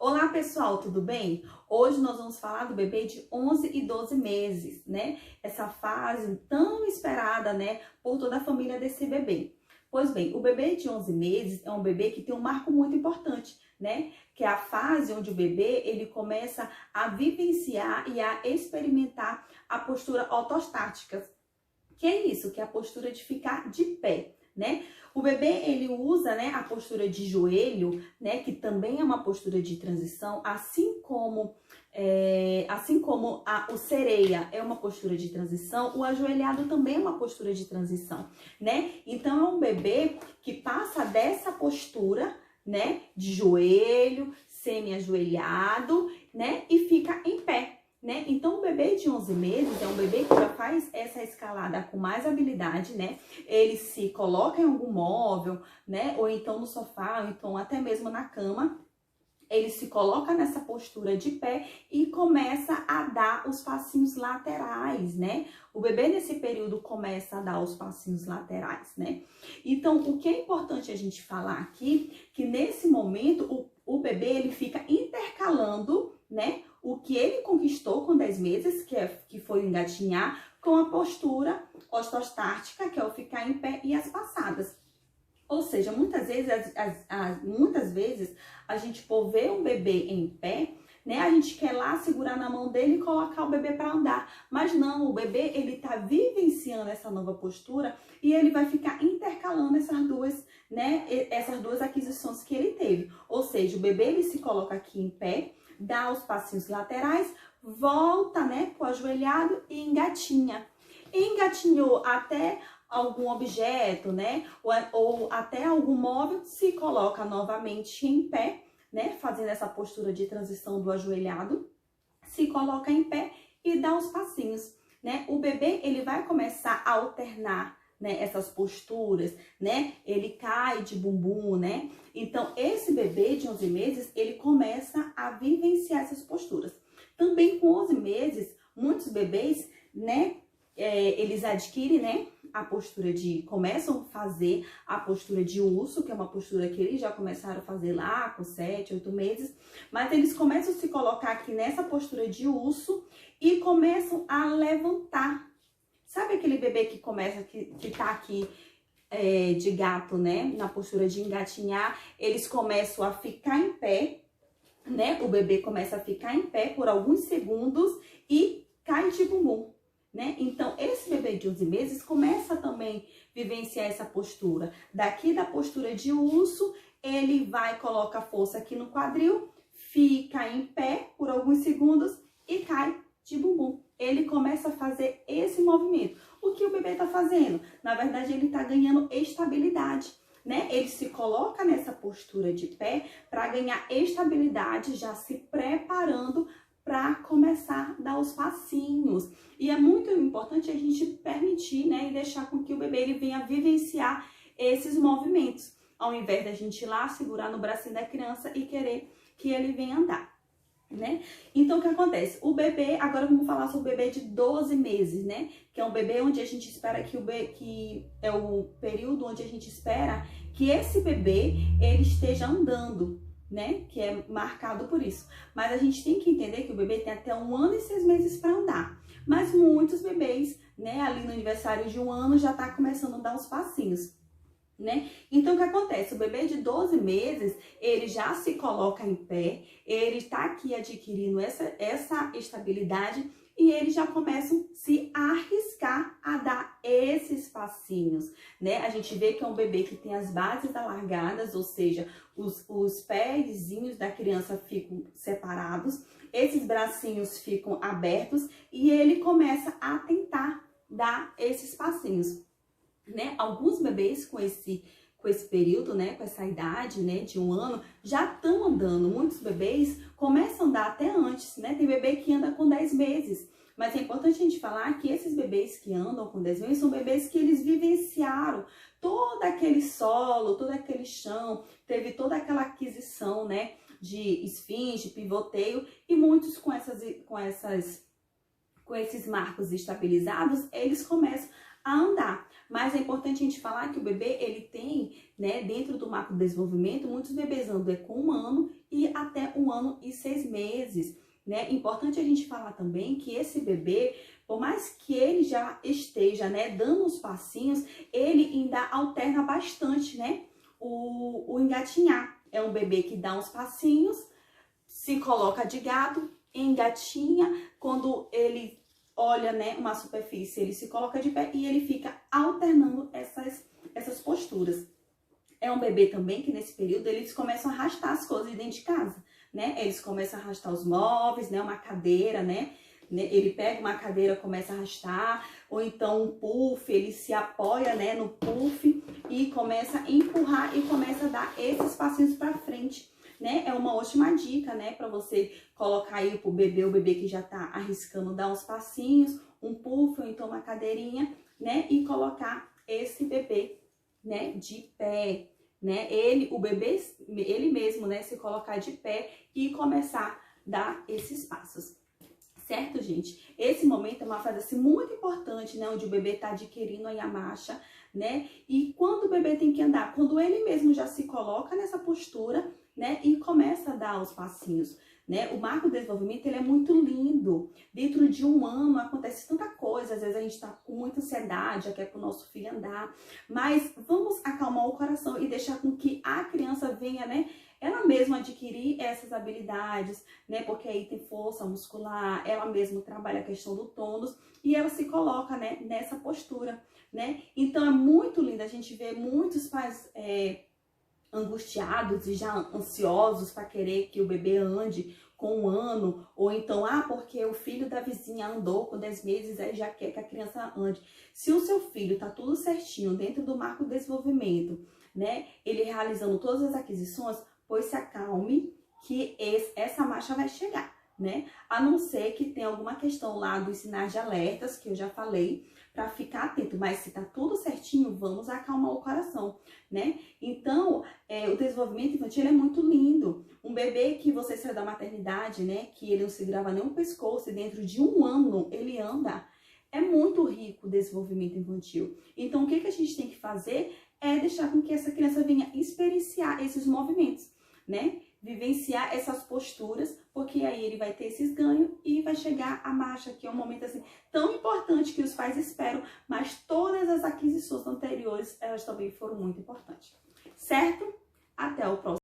Olá pessoal, tudo bem? Hoje nós vamos falar do bebê de 11 e 12 meses, né? Essa fase tão esperada, né, por toda a família desse bebê. Pois bem, o bebê de 11 meses é um bebê que tem um marco muito importante, né? Que é a fase onde o bebê ele começa a vivenciar e a experimentar a postura ortostática. Que é isso? Que é a postura de ficar de pé, né? O bebê, ele usa, né, a postura de joelho, né, que também é uma postura de transição, assim como o sereia é uma postura de transição, o ajoelhado também é uma postura de transição, né? Então, é um bebê que passa dessa postura, né, de joelho, semi-ajoelhado, né, e fica em pé. Né? Então, o bebê de 11 meses é um bebê que já faz essa escalada com mais habilidade, né? Ele se coloca em algum móvel, né? Ou então no sofá, ou então até mesmo na cama. Ele se coloca nessa postura de pé e começa a dar os passinhos laterais, né? O bebê nesse período começa a dar os passinhos laterais, né? Então, o que é importante a gente falar aqui, que nesse momento o bebê ele fica intercalando, né? O que ele conquistou com 10 meses, que foi o engatinhar, com a postura ortostática, que é o ficar em pé, e as passadas. Ou seja, muitas vezes a gente por ver um bebê em pé, né, a gente quer lá segurar na mão dele e colocar o bebê para andar. Mas não, o bebê ele tá vivenciando essa nova postura e ele vai ficar intercalando essas duas aquisições que ele teve. Ou seja, o bebê ele se coloca aqui em pé, dá os passinhos laterais, volta, né, pro ajoelhado e engatinha. Engatinhou até algum objeto, né, ou até algum móvel, se coloca novamente em pé, né, fazendo essa postura de transição do ajoelhado, se coloca em pé e dá os passinhos, né. O bebê, ele vai começar a alternar, né, essas posturas, né, ele cai de bumbum, né. Então, esse bebê de 11 meses, ele começa a vivenciar essas posturas. Também com 11 meses, muitos bebês, né, eles adquirem, né, começam a fazer a postura de urso, que é uma postura que eles já começaram a fazer lá com 7, 8 meses, mas eles começam a se colocar aqui nessa postura de urso e começam a levantar. Sabe aquele bebê que tá aqui de gato, né, na postura de engatinhar, eles começam a ficar em pé, né, o bebê começa a ficar em pé por alguns segundos e cai de bumbum. Né? Então, esse bebê de 11 meses começa também a vivenciar essa postura. Daqui da postura de urso, ele vai, coloca força aqui no quadril, fica em pé por alguns segundos e cai de bumbum. Ele começa a fazer esse movimento. O que o bebê está fazendo? Na verdade, ele está ganhando estabilidade. Né? Ele se coloca nessa postura de pé para ganhar estabilidade, já se preparando para começar a dar os passinhos. E é muito importante a gente permitir, né, e deixar com que o bebê ele venha vivenciar esses movimentos, ao invés da gente ir lá segurar no bracinho da criança e querer que ele venha andar, né? Então, o que acontece? O bebê, agora vamos falar sobre o bebê de 12 meses, né? Que é um bebê onde a gente espera que é o período onde a gente espera que esse bebê ele esteja andando, né, que é marcado por isso. Mas a gente tem que entender que o bebê tem até 1 ano e 6 meses para andar. Mas muitos bebês, né, ali no aniversário de 1 ano já tá começando a dar os passinhos, né? Então, o que acontece? O bebê de 12 meses, ele já se coloca em pé, ele tá aqui adquirindo essa estabilidade e eles já começam a se arriscar a dar esses passinhos, né? A gente vê que é um bebê que tem as bases alargadas, ou seja, os pezinhos da criança ficam separados, esses bracinhos ficam abertos e ele começa a tentar dar esses passinhos, né? Alguns bebês com esse período, né, com essa idade, né, de 1 ano, já estão andando. Muitos bebês começam a andar até antes, né? Tem bebê que anda com 10 meses. Mas é importante a gente falar que esses bebês que andam com 10 meses são bebês que eles vivenciaram todo aquele solo, todo aquele chão, teve toda aquela aquisição, né, de esfinge, pivoteio, e muitos com esses marcos estabilizados, eles começam a andar. Mas é importante a gente falar que o bebê, ele tem, né, dentro do marco do desenvolvimento, muitos bebês andam com 1 ano e até 1 ano e 6 meses, né? Importante a gente falar também que esse bebê, por mais que ele já esteja, né, dando uns passinhos, ele ainda alterna bastante, né, o engatinhar. É um bebê que dá uns passinhos, se coloca de gado, engatinha, quando ele olha, né, uma superfície, ele se coloca de pé e ele fica alternando essas posturas. É um bebê também que nesse período eles começam a arrastar as coisas dentro de casa, né? Eles começam a arrastar os móveis, né? Uma cadeira, né? Ele pega uma cadeira, começa a arrastar, ou então um puff, ele se apoia, né, no puff e começa a empurrar e começa a dar esses passinhos para frente, né? É uma ótima dica, né, para você colocar aí pro bebê, o bebê que já tá arriscando dar uns passinhos, um puff ou então uma cadeirinha, né, e colocar esse bebê, né, de pé, né? O bebê, ele mesmo, né, se colocar de pé e começar a dar esses passos. Certo, gente? Esse momento é uma fase assim, muito importante, né? Onde o bebê está adquirindo aí a marcha, né? E quando o bebê tem que andar? Quando ele mesmo já se coloca nessa postura, né? E começa a dar os passinhos, né? O marco do desenvolvimento, ele é muito lindo. Dentro de 1 ano acontece tanta coisa. Às vezes a gente está com muita ansiedade, já quer para o nosso filho andar. Mas vamos acalmar o coração e deixar com que a criança venha, né? Ela mesma adquirir essas habilidades, né? Porque aí tem força muscular, ela mesma trabalha a questão do tônus e ela se coloca, né, nessa postura, né? Então é muito lindo a gente ver muitos pais angustiados e já ansiosos para querer que o bebê ande com 1 ano, ou então, porque o filho da vizinha andou com 10 meses, aí já quer que a criança ande. Se o seu filho tá tudo certinho dentro do marco do desenvolvimento, né? Ele realizando todas as aquisições, pois se acalme que essa marcha vai chegar, né? A não ser que tenha alguma questão lá dos sinais de alertas, que eu já falei, para ficar atento. Mas se tá tudo certinho, vamos acalmar o coração, né? Então, o desenvolvimento infantil é muito lindo. Um bebê que você saiu da maternidade, né? Que ele não se grava nem o pescoço e dentro de 1 ano ele anda. É muito rico o desenvolvimento infantil. Então, o que a gente tem que fazer é deixar com que essa criança venha experienciar esses movimentos, né? Vivenciar essas posturas, porque aí ele vai ter esses ganhos e vai chegar a marcha, que é um momento assim tão importante que os pais esperam, mas todas as aquisições anteriores, elas também foram muito importantes. Certo? Até o próximo.